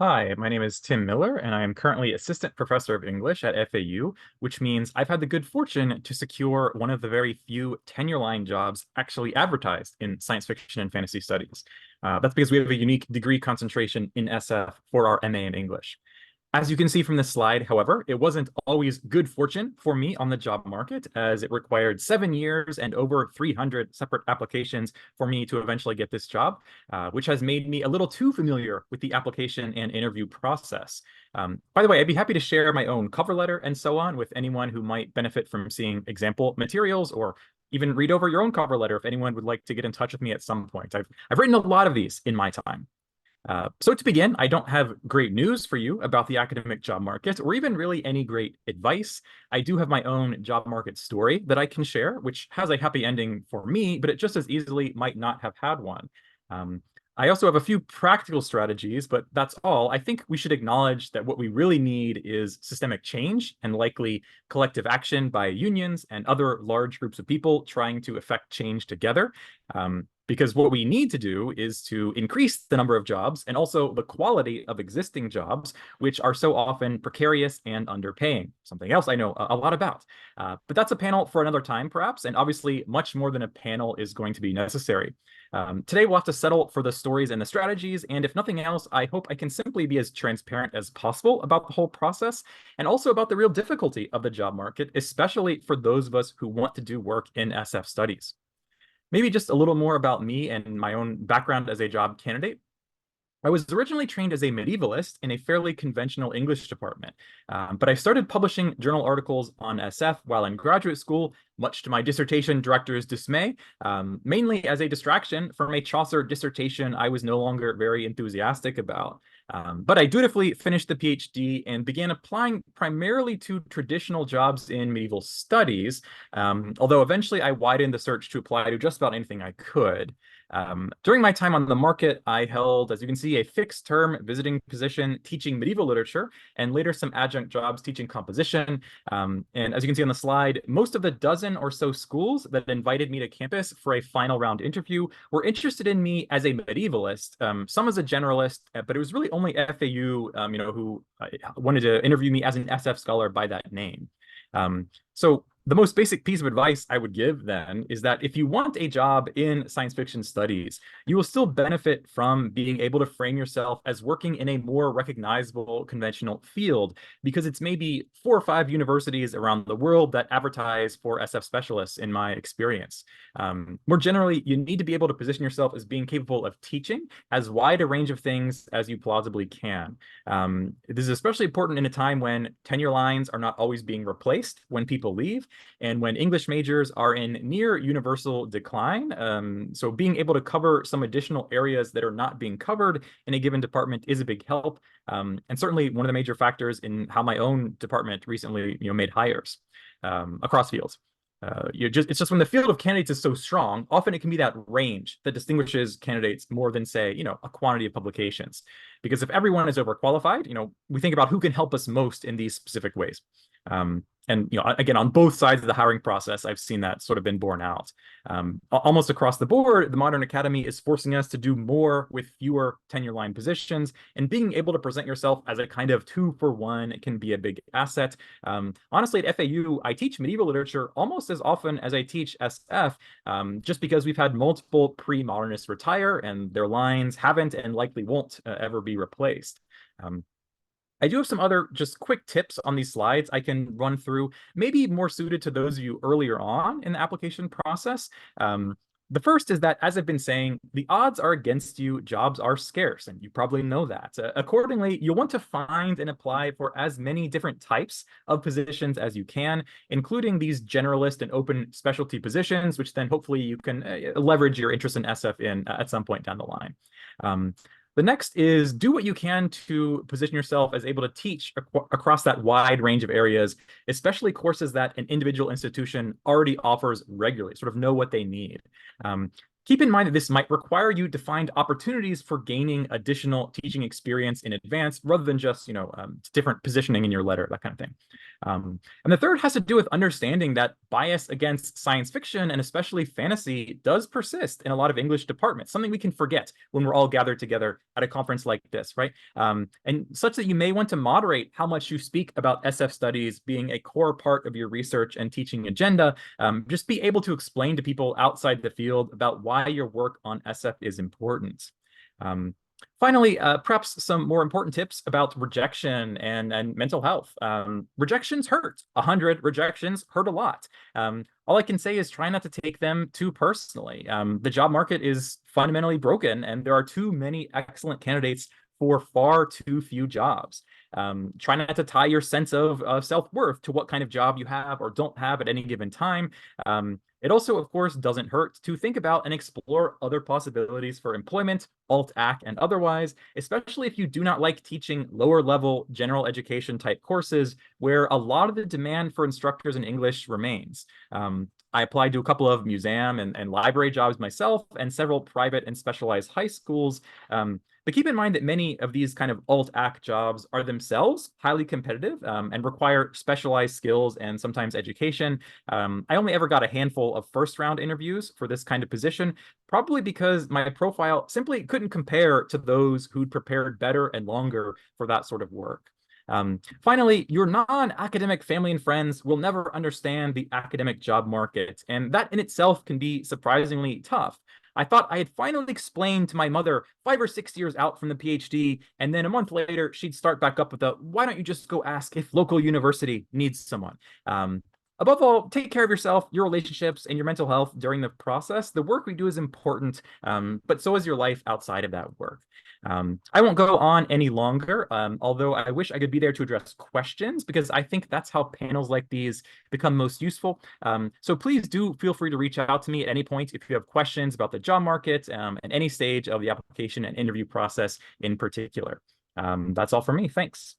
Hi, my name is Tim Miller, and I am currently Assistant Professor of English at FAU, which means I've had the good fortune to secure one of the very few tenure-line jobs actually advertised in science fiction and fantasy studies. That's because we have a unique degree concentration in SF for our MA in English. As you can see from this slide, however, it wasn't always good fortune for me on the job market, as it required 7 years and over 300 separate applications for me to eventually get this job, which has made me a little too familiar with the application and interview process. By the way, I'd be happy to share my own cover letter and so on with anyone who might benefit from seeing example materials, or even read over your own cover letter if anyone would like to get in touch with me at some point. I've written a lot of these in my time. So to begin, I don't have great news for you about the academic job market, or even really any great advice. I do have my own job market story that I can share, which has a happy ending for me, but it just as easily might not have had one. Um, I also have a few practical strategies, but that's all. I think we should acknowledge that what we really need is systemic change and likely collective action by unions and other large groups of people trying to effect change together. Because what we need to do is to increase the number of jobs and also the quality of existing jobs, which are so often precarious and underpaying, something else I know a lot about. But that's a panel for another time, perhaps, and obviously much more than a panel is going to be necessary. Today, we'll have to settle for the stories and the strategies, and if nothing else, I hope I can simply be as transparent as possible about the whole process, and also about the real difficulty of the job market, especially for those of us who want to do work in SF studies. Maybe just a little more about me and my own background as a job candidate. I was originally trained as a medievalist in a fairly conventional English department, but I started publishing journal articles on SF while in graduate school, much to my dissertation director's dismay, mainly as a distraction from a Chaucer dissertation I was no longer very enthusiastic about. But I dutifully finished the PhD and began applying primarily to traditional jobs in medieval studies, although eventually I widened the search to apply to just about anything I could. During my time on the market, I held, as you can see, a fixed-term visiting position teaching medieval literature, and later some adjunct jobs teaching composition. And as you can see on the slide, most of the dozen or so schools that invited me to campus for a final round interview were interested in me as a medievalist, some as a generalist, but it was really only FAU, who wanted to interview me as an SF scholar by that name. So the most basic piece of advice I would give then is that if you want a job in science fiction studies, you will still benefit from being able to frame yourself as working in a more recognizable conventional field, because it's maybe 4 or 5 universities around the world that advertise for SF specialists, in my experience. More generally, you need to be able to position yourself as being capable of teaching as wide a range of things as you plausibly can. This is especially important in a time when tenure lines are not always being replaced when people leave, and when English majors are in near universal decline. So being able to cover some additional areas that are not being covered in a given department is a big help, and certainly one of the major factors in how my own department recently made hires across fields. It's just when the field of candidates is so strong, often it can be that range that distinguishes candidates more than, say, a quantity of publications. Because if everyone is overqualified, we think about who can help us most in these specific ways. And again, on both sides of the hiring process, I've seen that sort of been borne out. Almost across the board, the modern academy is forcing us to do more with fewer tenure-line positions, and being able to present yourself as a kind of 2-for-1 can be a big asset. Honestly, at FAU, I teach medieval literature almost as often as I teach SF, just because we've had multiple pre-modernists retire, and their lines haven't and likely won't ever be replaced. I do have some other just quick tips on these slides I can run through, maybe more suited to those of you earlier on in the application process. The first is that, as I've been saying, the odds are against you. Jobs are scarce, and you probably know that. Accordingly, you'll want to find and apply for as many different types of positions as you can, including these generalist and open specialty positions, which then hopefully you can leverage your interest in SF in at some point down the line. The next is do what you can to position yourself as able to teach across that wide range of areas, especially courses that an individual institution already offers regularly, sort of know what they need. Keep in mind that this might require you to find opportunities for gaining additional teaching experience in advance, rather than just, different positioning in your letter, that kind of thing. And the third has to do with understanding that bias against science fiction and especially fantasy does persist in a lot of English departments, something we can forget when we're all gathered together at a conference like this, right? And such that you may want to moderate how much you speak about SF studies being a core part of your research and teaching agenda. Just be able to explain to people outside the field about why your work on SF is important. Finally, perhaps some more important tips about rejection and mental health. Rejections hurt. 100 rejections hurt a lot. All I can say is try not to take them too personally. The job market is fundamentally broken, and there are too many excellent candidates for far too few jobs. Try not to tie your sense of self-worth to what kind of job you have or don't have at any given time. It also, of course, doesn't hurt to think about and explore other possibilities for employment, alt-ac, and otherwise, especially if you do not like teaching lower-level general education type courses where a lot of the demand for instructors in English remains. I applied to a couple of museum and library jobs myself and several private and specialized high schools. But keep in mind that many of these kind of alt-ac jobs are themselves highly competitive and require specialized skills and sometimes education. I only ever got a handful of first-round interviews for this kind of position, probably because my profile simply couldn't compare to those who'd prepared better and longer for that sort of work. Finally, your non-academic family and friends will never understand the academic job market, and that in itself can be surprisingly tough. I thought I had finally explained to my mother 5 or 6 years out from the PhD, and then a month later, she'd start back up with the, why don't you just go ask if local university needs someone? Above all, take care of yourself, your relationships, and your mental health during the process. The work we do is important, but so is your life outside of that work. I won't go on any longer, although I wish I could be there to address questions because I think that's how panels like these become most useful. So please do feel free to reach out to me at any point if you have questions about the job market at any stage of the application and interview process in particular. That's all for me. Thanks.